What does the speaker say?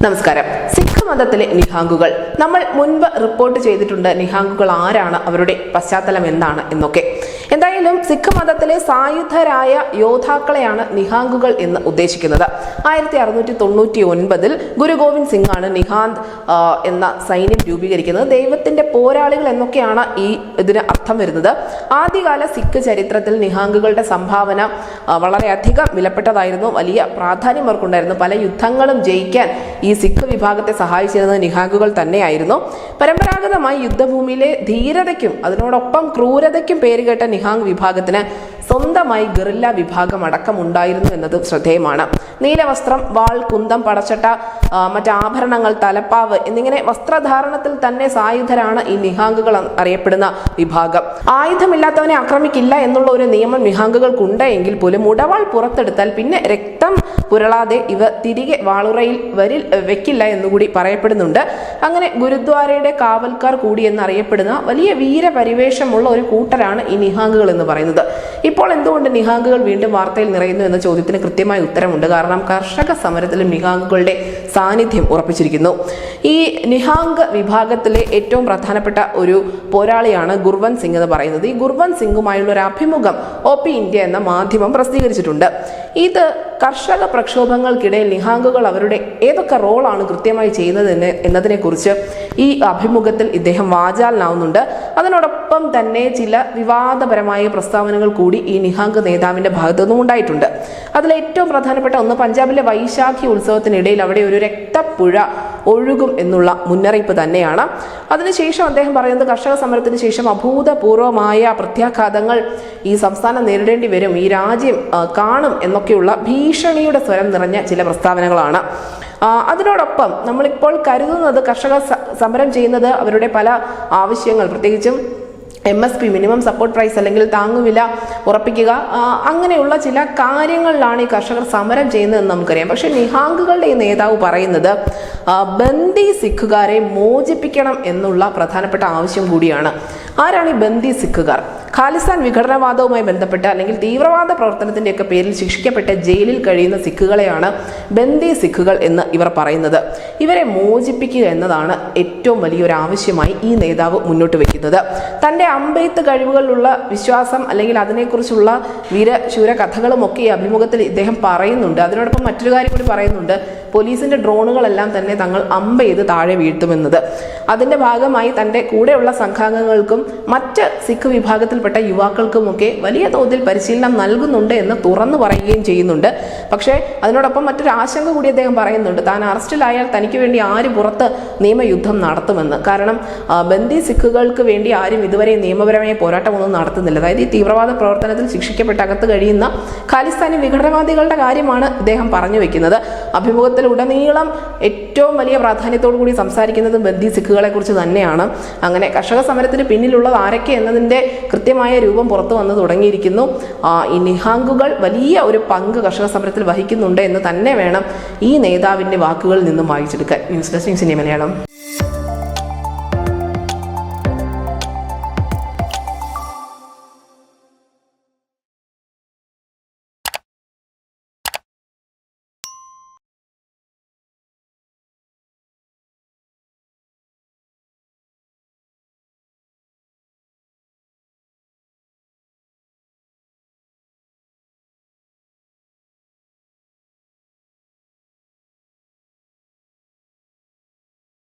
നമസ്കാരം. സിഖ് മതത്തിലെ നിഹാംഗുകൾ നമ്മൾ മുൻപ് റിപ്പോർട്ട് ചെയ്തിട്ടുണ്ട്. നിഹാംഗുകൾ ആരാണ്, അവരുടെ പശ്ചാത്തലം എന്താണ് എന്നൊക്കെ. എന്തായാലും സിഖ് മതത്തിലെ സായുധരായ യോദ്ധാക്കളെയാണ് നിഹാംഗുകൾ എന്ന് ഉദ്ദേശിക്കുന്നത്. 1699 ഗുരു ഗോവിന്ദ് സിംഗ് ആണ് നിഹാന്ത് എന്ന സൈന്യം രൂപീകരിക്കുന്നത്. ദൈവത്തിന്റെ പോരാളികൾ എന്നൊക്കെയാണ് ഇതിന് അർത്ഥം വരുന്നത്. ആദ്യകാല സിഖ് ചരിത്രത്തിൽ നിഹാംഗുകളുടെ സംഭാവന വളരെയധികം വിലപ്പെട്ടതായിരുന്നു. വലിയ പ്രാധാന്യം അവർക്കുണ്ടായിരുന്നു. പല യുദ്ധങ്ങളും ജയിക്കാൻ ഈ സിഖ് വിഭാഗത്തെ സഹായിച്ചിരുന്നത് നിഹാംഗുകൾ തന്നെയായിരുന്നു. പരമ്പരാഗതമായി യുദ്ധഭൂമിയിലെ ധീരതയ്ക്കും അതിനോടൊപ്പം ക്രൂരതയ്ക്കും പേരുകേട്ട നിഹാംഗ് വിഭാഗത്തിന് സ്വന്തമായി ഗറില്ല വിഭാഗം അടക്കമുണ്ടായിരുന്നു എന്നതും ശ്രദ്ധേയമാണ്. നീലവസ്ത്രം, വാൾ, കുന്തം, പടച്ചട്ട, മറ്റാഭരണങ്ങൾ, തലപ്പാവ് എന്നിങ്ങനെ വസ്ത്രധാരണത്തിൽ തന്നെ സായുധരാണ് ഈ നിഹാംഗുകൾ അറിയപ്പെടുന്ന വിഭാഗം. ആയുധമില്ലാത്തവനെ ആക്രമിക്കില്ല എന്നുള്ള ഒരു നിയമം നിഹാംഗുകൾക്കുണ്ടെങ്കിൽ പോലും ഉടവാൾ പുറത്തെടുത്താൽ പിന്നെ രക്തം പുരളാതെ ഇവ തിരികെ വാളുറയിൽ വെക്കില്ല എന്നുകൂടി പറയപ്പെടുന്നുണ്ട്. അങ്ങനെ ഗുരുദ്വാരയുടെ കാവൽക്കാർ കൂടി എന്നറിയപ്പെടുന്ന വലിയ വീരപരിവേഷമുള്ള ഒരു കൂട്ടരാണ് ഈ നിഹാംഗുകൾ എന്ന് പറയുന്നത്. ഇപ്പോൾ എന്തുകൊണ്ട് നിഹാംഗുകൾ വീണ്ടും വാർത്തയിൽ നിറയുന്നു എന്ന ചോദ്യത്തിന് കൃത്യമായ ഉത്തരമുണ്ട്. കാരണം കർഷക സമരത്തിലും നിഹാംഗുകളുടെ സാന്നിധ്യം ഉറപ്പിച്ചിരിക്കുന്നു. ഈ നിഹാംഗ് വിഭാഗത്തിലെ ഏറ്റവും പ്രധാനപ്പെട്ട ഒരു പോരാളിയാണ് ഗുർവന്ത് സിംഗ് എന്ന് പറയുന്നത്. ഈ ഗുർവന്ത് സിംഗുമായുള്ള ഒരു അഭിമുഖം OP ഇന്ത്യ എന്ന മാധ്യമം പ്രസിദ്ധീകരിച്ചിട്ടുണ്ട്. ഇത് കർഷക പ്രക്ഷോഭങ്ങൾക്കിടയിൽ നിഹാംഗുകൾ അവരുടെ ഏതൊക്കെ റോളാണ് കൃത്യമായി ചെയ്യുന്നത് എന്നതിനെക്കുറിച്ച് ഈ അഭിമുഖത്തിൽ ഇദ്ദേഹം വാചാലനാവുന്നുണ്ട്. അതിനോടൊപ്പം തന്നെ ചില വിവാദപരമായ പ്രസ്താവനകൾ കൂടി ഈ നിഹാംഗ് നേതാവിന്റെ ഭാഗത്തു നിന്നും ഉണ്ടായിട്ടുണ്ട്. അതിൽ ഏറ്റവും പ്രധാനപ്പെട്ട ഒന്ന്, പഞ്ചാബിലെ വൈശാഖി ഉത്സവത്തിനിടയിൽ അവിടെ ഒരു രക്തപ്പുഴ ഒഴുകും എന്നുള്ള മുന്നറിയിപ്പ് തന്നെയാണ്. അതിനുശേഷം അദ്ദേഹം പറയുന്നത് കർഷക സമരത്തിന് ശേഷം അഭൂതപൂർവമായ പ്രത്യാഘാതങ്ങൾ ഈ സംസ്ഥാനം നേരിടേണ്ടി വരും, ഈ രാജ്യം കാണും എന്നൊക്കെയുള്ള ഭീഷണിയുടെ സ്വരം നിറഞ്ഞ ചില പ്രസ്താവനകളാണ്. അതിനോടൊപ്പം നമ്മളിപ്പോൾ കരുതുന്നത് കർഷക സമരം ചെയ്യുന്നത് അവരുടെ പല ആവശ്യങ്ങൾ, പ്രത്യേകിച്ചും MSP മിനിമം സപ്പോർട്ട് പ്രൈസ് അല്ലെങ്കിൽ താങ്ങുവില ഉറപ്പിക്കുക, അങ്ങനെയുള്ള ചില കാര്യങ്ങളിലാണ് ഈ കർഷകർ സമരം ചെയ്യുന്നതെന്ന് നമുക്കറിയാം. പക്ഷെ നിഹാംഗുകളുടെ ഈ നേതാവ് പറയുന്നത് ബന്ദി സിഖുകാരെ മോചിപ്പിക്കണം എന്നുള്ള പ്രധാനപ്പെട്ട ആവശ്യം കൂടിയാണ്. ആരാണ് ഈ ബന്ദി സിഖുകാർ? ഖാലിസ്ഥാൻ വിഘടനവാദവുമായി ബന്ധപ്പെട്ട് അല്ലെങ്കിൽ തീവ്രവാദ പ്രവർത്തനത്തിൻ്റെയൊക്കെ പേരിൽ ശിക്ഷിക്കപ്പെട്ട് ജയിലിൽ കഴിയുന്ന സിഖുകളെയാണ് ബന്ദി സിഖുകൾ എന്ന് ഇവർ പറയുന്നത്. ഇവരെ മോചിപ്പിക്കുക എന്നതാണ് ഏറ്റവും വലിയൊരു ആവശ്യമായി ഈ നേതാവ് മുന്നോട്ട് വയ്ക്കുന്നത്. തൻ്റെ അമ്പെയ്ത്ത് കഴിവുകളിലുള്ള വിശ്വാസം അല്ലെങ്കിൽ അതിനെക്കുറിച്ചുള്ള വീരശൂര കഥകളും ഒക്കെ ഈ അഭിമുഖത്തിൽ ഇദ്ദേഹം പറയുന്നുണ്ട്. അതിനോടൊപ്പം മറ്റൊരു കാര്യം കൂടി പറയുന്നുണ്ട്, പോലീസിന്റെ ഡ്രോണുകളെല്ലാം തന്നെ തങ്ങൾ അമ്പെയ്ത് താഴെ വീഴ്ത്തുമെന്നത്. അതിന്റെ ഭാഗമായി തൻ്റെ കൂടെയുള്ള സംഘാംഗങ്ങൾക്കും മറ്റ് സിഖ് വിഭാഗത്തിൽപ്പെട്ട യുവാക്കൾക്കുമൊക്കെ വലിയ തോതിൽ പരിശീലനം നൽകുന്നുണ്ട് എന്ന് തുറന്നു പറയുകയും ചെയ്യുന്നുണ്ട്. പക്ഷേ അതിനോടൊപ്പം മറ്റൊരു ആശങ്ക കൂടി അദ്ദേഹം പറയുന്നുണ്ട്. താൻ അറസ്റ്റിലായാൽ തനിക്ക് വേണ്ടി ആര് പുറത്ത് നിയമയുദ്ധം നടത്തുമെന്ന്. കാരണം ബന്ദി സിഖുകൾക്ക് വേണ്ടി ആരും ഇതുവരെ നിയമപരമായ പോരാട്ടമൊന്നും നടത്തുന്നില്ല. അതായത് ഈ തീവ്രവാദ പ്രവർത്തനത്തിൽ ശിക്ഷിക്കപ്പെട്ട് അകത്ത് കഴിയുന്ന ഖാലിസ്ഥാനി വിഘടനവാദികളുടെ കാര്യമാണ് ഇദ്ദേഹം പറഞ്ഞു വെക്കുന്നത്. അഭിമുഖത്തിൽ ഉടനീളം ഏറ്റവും വലിയ പ്രാധാന്യത്തോടു കൂടി സംസാരിക്കുന്നതും ബന്ദി സിഖുകളെ കുറിച്ച് തന്നെയാണ്. അങ്ങനെ കർഷക സമരത്തിന് പിന്നിലുള്ളത് ആരൊക്കെ എന്നതിൻ്റെ കൃത്യമായ രൂപം പുറത്തു വന്ന് തുടങ്ങിയിരിക്കുന്നു. ഈ നിഹാംഗുകൾ വലിയ ഒരു പങ്ക് കർഷക സമരത്തിൽ വഹിക്കുന്നുണ്ട് എന്ന് തന്നെ വേണം ഈ നേതാവിൻ്റെ വാക്കുകളിൽ നിന്നും വായിച്ചെടുക്കാൻ. News desk news India Malayalam.